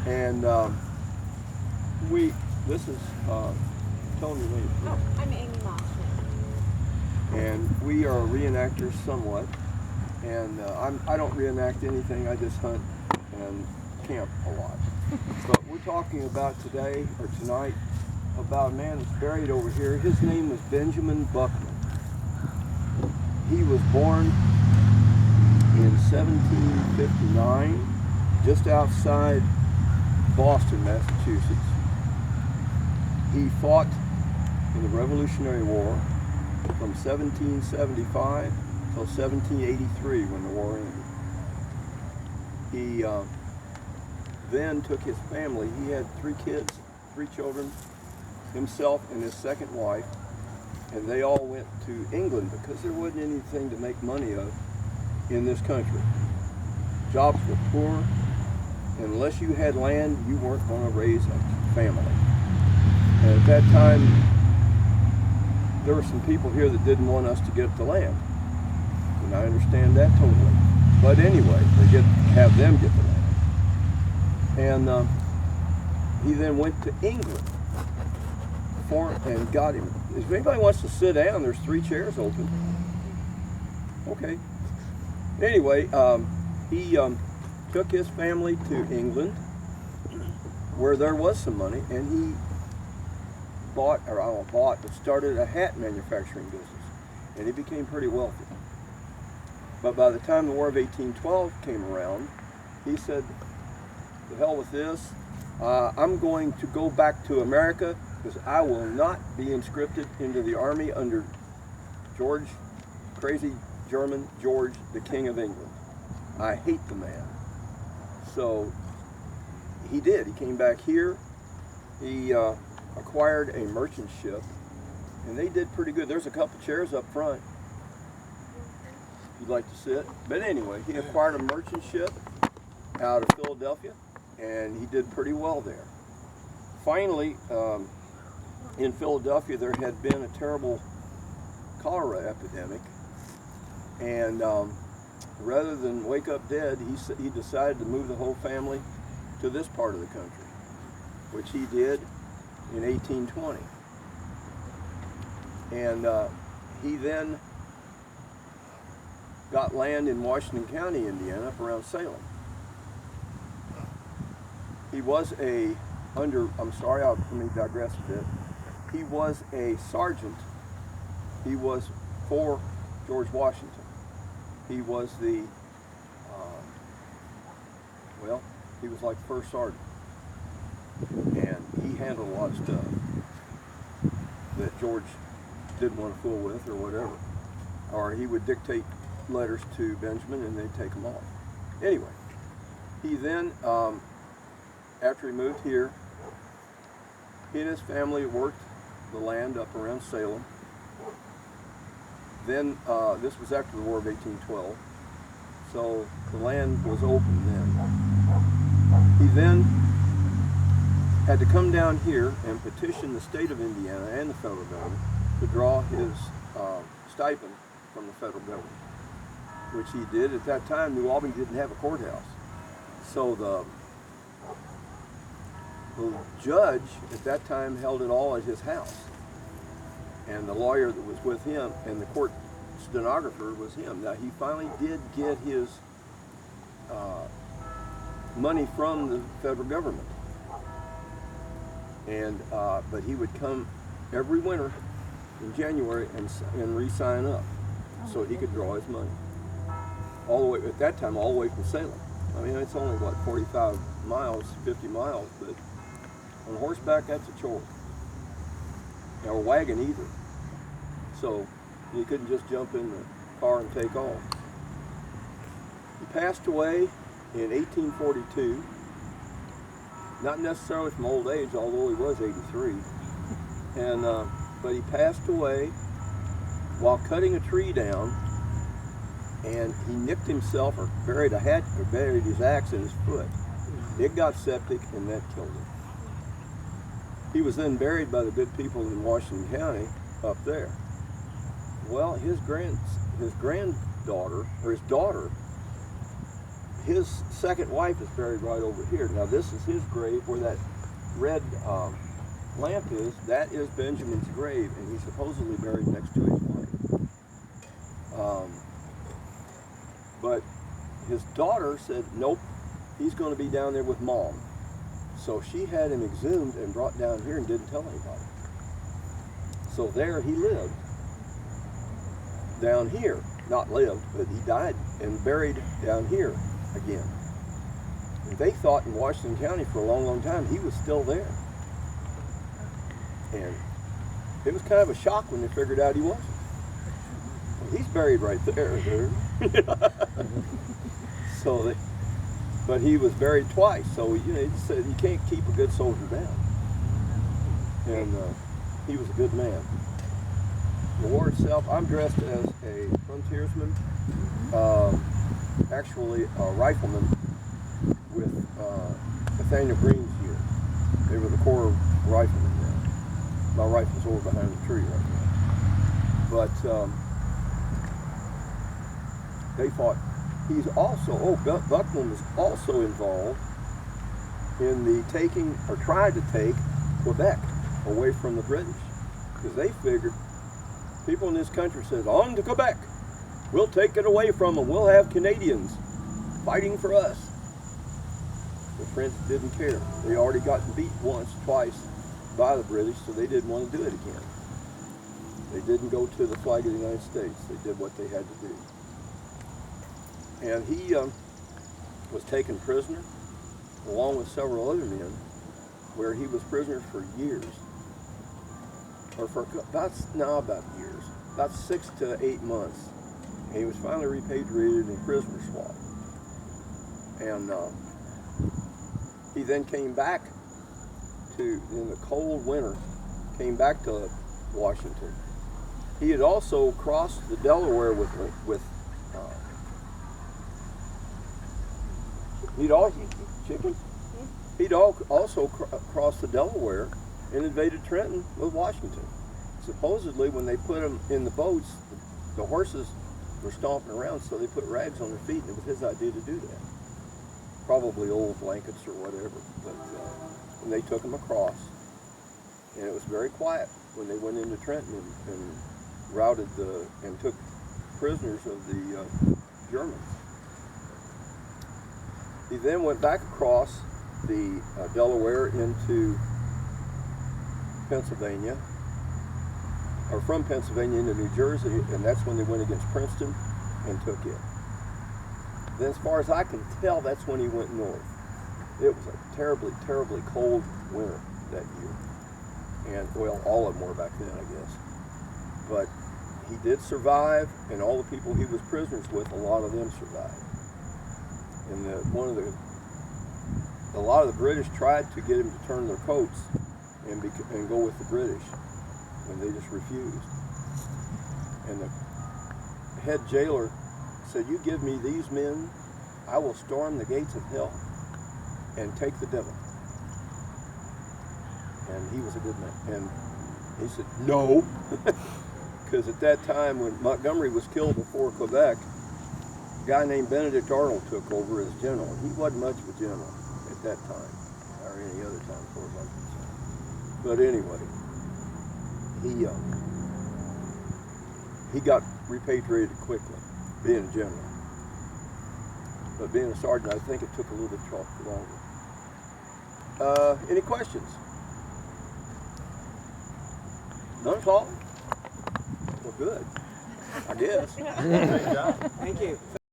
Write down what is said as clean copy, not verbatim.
And this is Tony Lee. Oh, I'm Amy Moss. And we are reenactors somewhat. And I don't reenact anything, I just hunt and camp a lot. But we're talking about today, or tonight, about a man that's buried over here. His name was Benjamin Buckman. He was born in 1759, just outside Boston, Massachusetts. He fought in the Revolutionary War from 1775 till 1783 when the war ended. He then took his family. He had 3 kids, 3 children, himself and his second wife, and they all went to England because there wasn't anything to make money of in this country. Jobs were poor, and unless you had land, you weren't going to raise a family. And at that time, there were some people here that didn't want us to get the land, and I understand that totally. But anyway, they have them get the land. And he then went to England and got him. If anybody wants to sit down, there's 3 chairs open. Okay. Anyway, he took his family to England, where there was some money, and he started a hat manufacturing business, and he became pretty wealthy. But by the time the War of 1812 came around, he said, "The hell with this. I'm going to go back to America because I will not be conscripted into the army under George, crazy German George, the King of England. I hate the man." So he did. He came back here. He acquired a merchant ship, and they did pretty good. There's a couple chairs up front if you'd like to sit. But anyway, he acquired a merchant ship out of Philadelphia, and he did pretty well there. Finally, in Philadelphia, there had been a terrible cholera epidemic, and rather than wake up dead, he decided to move the whole family to this part of the country, which he did in 1820. And he then got land in Washington County, Indiana, up around Salem. He was let me digress a bit. He was a sergeant. He was for George Washington. He was he was like first sergeant. And he handled a lot of stuff that George didn't want to fool with or whatever. Or he would dictate letters to Benjamin and they'd take them off. Anyway, he then, after he moved here, he and his family worked the land up around Salem. Then, this was after the War of 1812, so the land was open then. He then had to come down here and petition the state of Indiana and the federal government to draw his stipend from the federal government, which he did. At that time, New Albany didn't have a courthouse. So the judge at that time held it all at his house. And the lawyer that was with him and the court stenographer was him. Now, he finally did get his money from the federal government. And but he would come every winter in January and re-sign up so he could draw his money. All the way, at that time, all the way from Salem. I mean, it's only, 45 miles, 50 miles, but on horseback, that's a chore. Or wagon either. So you couldn't just jump in the car and take off. He passed away in 1842, not necessarily from old age, although he was 83. And but he passed away while cutting a tree down, and he nicked himself or buried his axe in his foot. It got septic, and that killed him. He was then buried by the good people in Washington County up there. Well, his granddaughter, or his daughter, his second wife is buried right over here. Now this is his grave where that red lamp is. That is Benjamin's grave, and he's supposedly buried next to his wife. But his daughter said, nope, he's going to be down there with Mom. So she had him exhumed and brought down here and didn't tell anybody. So there he lived. Down here. Not lived, but he died and buried down here again. And they thought in Washington County for a long, long time he was still there. And it was kind of a shock when they figured out he wasn't. Well, he's buried right there. But he was buried twice, so he said you can't keep a good soldier down. And he was a good man. The war itself, I'm dressed as a frontiersman, actually a rifleman with Nathaniel Green's unit. They were the Corps riflemen then. My rifle's over behind the tree right now. But they fought. He's also, Buckman was also involved in the taking, or tried to take, Quebec away from the British. Because they figured, people in this country says, on to Quebec. We'll take it away from them. We'll have Canadians fighting for us. The French didn't care. They already gotten beat once, twice by the British, so they didn't want to do it again. They didn't go to the flag of the United States. They did what they had to do. And he was taken prisoner, along with several other men, where he was prisoner for years. Or for about years, about 6 to 8 months. And he was finally repatriated in prisoner swap. And he then came back in the cold winter, came back to Washington. He had also crossed the Delaware he'd also crossed the Delaware and invaded Trenton with Washington. Supposedly, when they put him in the boats, the horses were stomping around, so they put rags on their feet, and it was his idea to do that. Probably old blankets or whatever, but and they took him across, and it was very quiet when they went into Trenton and routed and took prisoners of the Germans. He then went back across the Delaware into Pennsylvania, or from Pennsylvania into New Jersey, and that's when they went against Princeton and took it. Then as far as I can tell, that's when he went north. It was a terribly, terribly cold winter that year. And, well, all of them were back then, I guess. But he did survive, and all the people he was prisoners with, a lot of them survived. And a lot of the British tried to get him to turn their coats and go with the British, and they just refused. And the head jailer said, you give me these men, I will storm the gates of hell and take the devil. And he was a good man. And he said, no, because at that time when Montgomery was killed before Quebec, a guy named Benedict Arnold took over as general. He wasn't much of a general at that time, or any other time, as far as I'm concerned. But anyway, he got repatriated quickly, being a general. But being a sergeant, I think it took a little bit longer. Any questions? None at all? Well, good, I guess. Great job. Thank you.